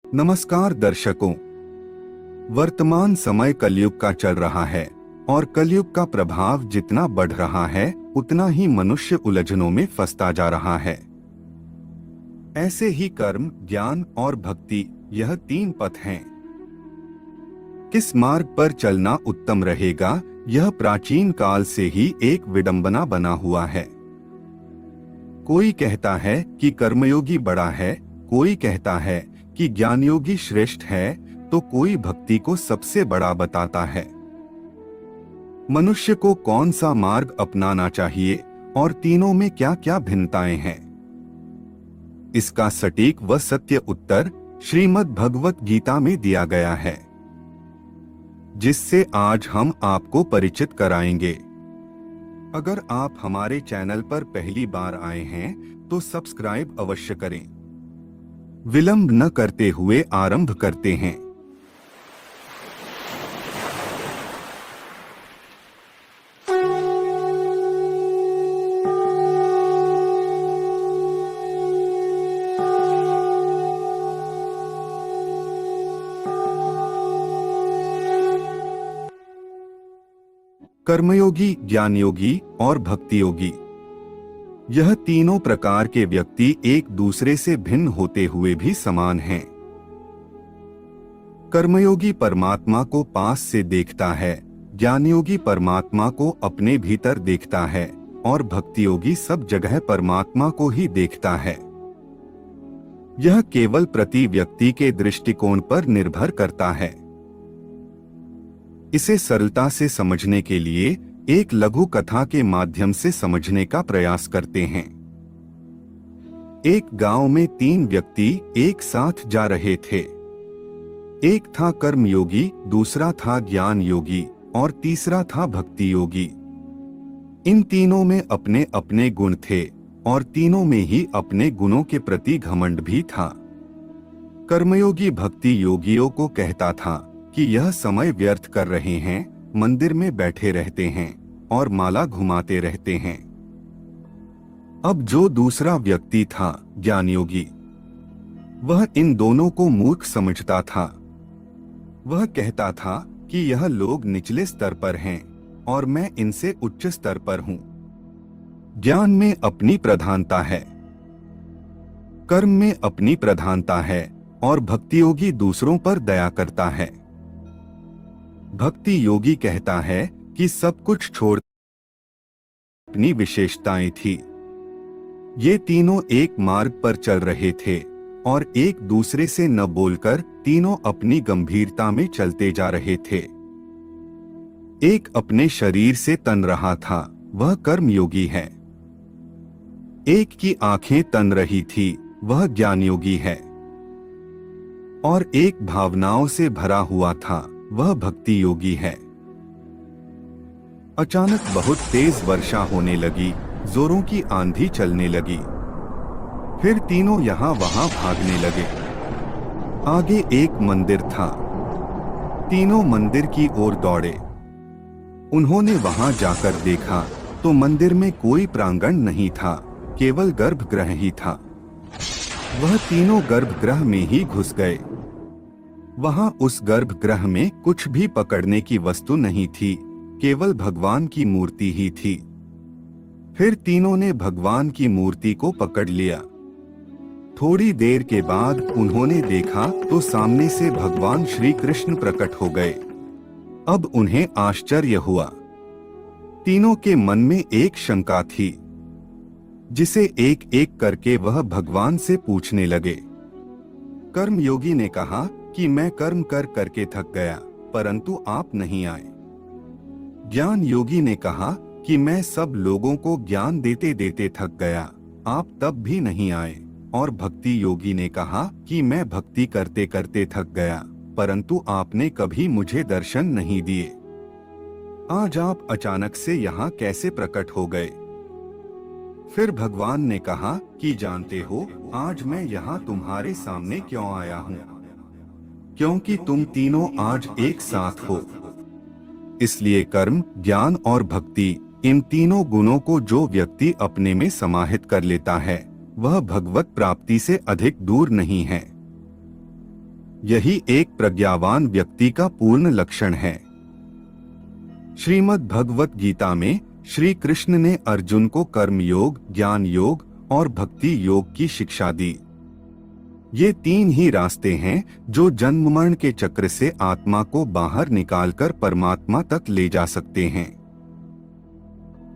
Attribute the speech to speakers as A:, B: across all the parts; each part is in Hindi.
A: नमस्कार दर्शकों, वर्तमान समय कलयुग का चल रहा है और कलयुग का प्रभाव जितना बढ़ रहा है उतना ही मनुष्य उलझनों में फंसता जा रहा है। ऐसे ही कर्म, ज्ञान और भक्ति, यह तीन पथ हैं। किस मार्ग पर चलना उत्तम रहेगा, यह प्राचीन काल से ही एक विडंबना बना हुआ है। कोई कहता है कि कर्मयोगी बड़ा है, कोई कहता है कि ज्ञानयोगी श्रेष्ठ है, तो कोई भक्ति को सबसे बड़ा बताता है। मनुष्य को कौन सा मार्ग अपनाना चाहिए और तीनों में क्या क्या भिन्नताएं हैं, इसका सटीक व सत्य उत्तर श्रीमद् भगवत गीता में दिया गया है, जिससे आज हम आपको परिचित कराएंगे। अगर आप हमारे चैनल पर पहली बार आए हैं तो सब्सक्राइब अवश्य करें। विलंब न करते हुए आरंभ करते हैं। कर्मयोगी, ज्ञानयोगी और भक्ति योगी, यह तीनों प्रकार के व्यक्ति एक दूसरे से भिन्न होते हुए भी समान हैं। कर्मयोगी परमात्मा को पास से देखता है, ज्ञानयोगी परमात्मा को अपने भीतर देखता है और भक्ति योगी सब जगह परमात्मा को ही देखता है। यह केवल प्रति व्यक्ति के दृष्टिकोण पर निर्भर करता है। इसे सरलता से समझने के लिए एक लघु कथा के माध्यम से समझने का प्रयास करते हैं। एक गांव में तीन व्यक्ति एक साथ जा रहे थे। एक था कर्म योगी, दूसरा था ज्ञान योगी और तीसरा था भक्ति योगी। इन तीनों में अपने अपने गुण थे और तीनों में ही अपने गुणों के प्रति घमंड भी था। कर्मयोगी भक्ति योगियों को कहता था कि यह समय व्यर्थ कर रहे हैं, मंदिर में बैठे रहते हैं और माला घुमाते रहते हैं। अब जो दूसरा व्यक्ति था ज्ञानयोगी, वह इन दोनों को मूर्ख समझता था। वह कहता था कि यह लोग निचले स्तर पर हैं और मैं इनसे उच्च स्तर पर हूं। ज्ञान में अपनी प्रधानता है, कर्म में अपनी प्रधानता है और भक्ति योगी दूसरों पर दया करता है। भक्ति योगी कहता है कि सब कुछ छोड़ अपनी विशेषताएं थी। ये तीनों एक मार्ग पर चल रहे थे और एक दूसरे से न बोलकर तीनों अपनी गंभीरता में चलते जा रहे थे। एक अपने शरीर से तन रहा था, वह कर्मयोगी है। एक की आंखें तन रही थी, वह ज्ञानयोगी है। और एक भावनाओं से भरा हुआ था, वह भक्ति योगी है। अचानक बहुत तेज वर्षा होने लगी, जोरों की आंधी चलने लगी। फिर तीनों यहाँ वहां भागने लगे। आगे एक मंदिर था। तीनों मंदिर की ओर दौड़े। उन्होंने वहां जाकर देखा तो मंदिर में कोई प्रांगण नहीं था, केवल गर्भगृह ही था। वह तीनों गर्भगृह में ही घुस गए। वहां उस गर्भगृह में कुछ भी पकड़ने की वस्तु नहीं थी, केवल भगवान की मूर्ति ही थी। फिर तीनों ने भगवान की मूर्ति को पकड़ लिया। थोड़ी देर के बाद उन्होंने देखा तो सामने से भगवान श्री कृष्ण प्रकट हो गए। अब उन्हें आश्चर्य हुआ। तीनों के मन में एक शंका थी, जिसे एक एक करके वह भगवान से पूछने लगे। कर्मयोगी ने कहा कि मैं कर्म कर करके थक गया, परंतु आप नहीं आए। ज्ञान योगी ने कहा कि मैं सब लोगों को ज्ञान देते देते थक गया, आप तब भी नहीं आए। और भक्ति योगी ने कहा कि मैं भक्ति करते करते थक गया, परंतु आपने कभी मुझे दर्शन नहीं दिए। आज आप अचानक से यहाँ कैसे प्रकट हो गए? फिर भगवान ने कहा कि जानते हो, आज मैं यहाँ तुम्हारे सामने क्यों आया हूँ? क्योंकि तुम तीनों आज एक साथ हो। इसलिए कर्म, ज्ञान और भक्ति, इन तीनों गुणों को जो व्यक्ति अपने में समाहित कर लेता है, वह भगवत प्राप्ति से अधिक दूर नहीं है। यही एक प्रज्ञावान व्यक्ति का पूर्ण लक्षण है। श्रीमद् भगवत गीता में श्री कृष्ण ने अर्जुन को कर्म योग, ज्ञान योग और भक्ति योग की शिक्षा दी। ये तीन ही रास्ते हैं जो जन्म मरण के चक्र से आत्मा को बाहर निकालकर परमात्मा तक ले जा सकते हैं।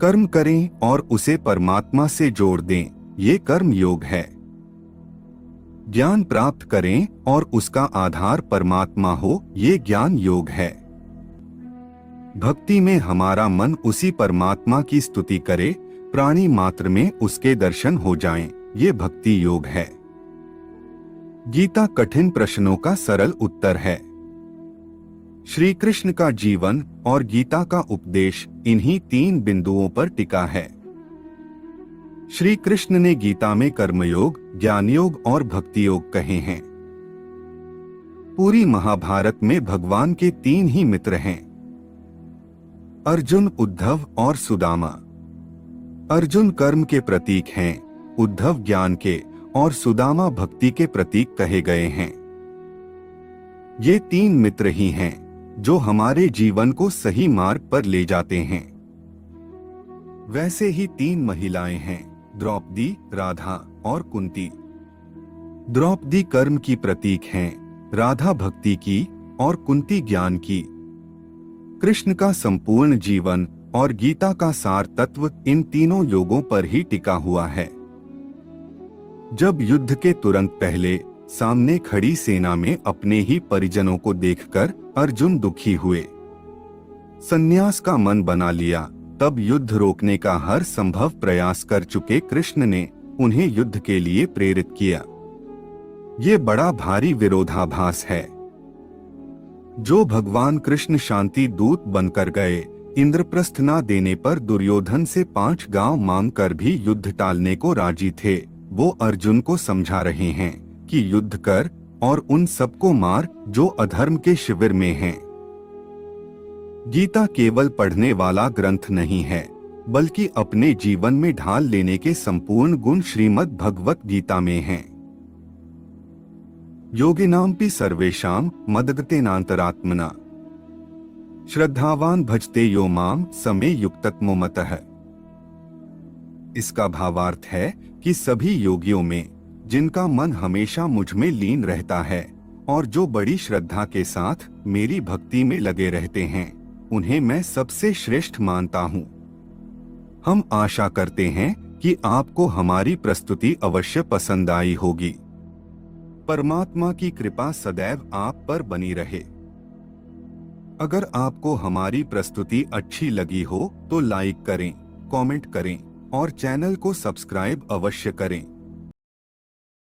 A: कर्म करें और उसे परमात्मा से जोड़ दें, ये कर्म योग है। ज्ञान प्राप्त करें और उसका आधार परमात्मा हो, ये ज्ञान योग है। भक्ति में हमारा मन उसी परमात्मा की स्तुति करे, प्राणी मात्र में उसके दर्शन हो जाएं, ये भक्ति योग है। गीता कठिन प्रश्नों का सरल उत्तर है। श्री कृष्ण का जीवन और गीता का उपदेश इन्हीं तीन बिंदुओं पर टिका है। श्री कृष्ण ने गीता में कर्मयोग, ज्ञान योग और भक्ति योग कहे हैं। पूरी महाभारत में भगवान के तीन ही मित्र हैं, अर्जुन, उद्धव और सुदामा। अर्जुन कर्म के प्रतीक हैं, उद्धव ज्ञान के और सुदामा भक्ति के प्रतीक कहे गए हैं। ये तीन मित्र ही हैं जो हमारे जीवन को सही मार्ग पर ले जाते हैं। वैसे ही तीन महिलाएं हैं, द्रौपदी, राधा और कुंती। द्रौपदी कर्म की प्रतीक हैं, राधा भक्ति की और कुंती ज्ञान की। कृष्ण का संपूर्ण जीवन और गीता का सार तत्व इन तीनों योगों पर ही टिका हुआ है। जब युद्ध के तुरंत पहले सामने खड़ी सेना में अपने ही परिजनों को देखकर अर्जुन दुखी हुए, संन्यास का मन बना लिया, तब युद्ध रोकने का हर संभव प्रयास कर चुके कृष्ण ने उन्हें युद्ध के लिए प्रेरित किया। ये बड़ा भारी विरोधाभास है। जो भगवान कृष्ण शांति दूत बनकर गए, इंद्रप्रस्थ न देने पर दुर्योधन से 5 गांव मांगकर भी युद्ध टालने को राजी थे, वो अर्जुन को समझा रहे हैं कि युद्ध कर और उन सबको मार जो अधर्म के शिविर में हैं। गीता केवल पढ़ने वाला ग्रंथ नहीं है, बल्कि अपने जीवन में ढाल लेने के संपूर्ण गुण श्रीमद् भगवत गीता में हैं। योगिनामपि सर्वेषां मद्गतेनान्तरात्मना श्रद्धावान भजते यो माम समे युक्ततमो मतः। इसका भावार्थ है कि सभी योगियों में जिनका मन हमेशा मुझ में लीन रहता है और जो बड़ी श्रद्धा के साथ मेरी भक्ति में लगे रहते हैं, उन्हें मैं सबसे श्रेष्ठ मानता हूँ। हम आशा करते हैं कि आपको हमारी प्रस्तुति अवश्य पसंद आई होगी। परमात्मा की कृपा सदैव आप पर बनी रहे। अगर आपको हमारी प्रस्तुति अच्छी लगी हो तो लाइक करें, कमेंट करें और चैनल को सब्सक्राइब अवश्य करें।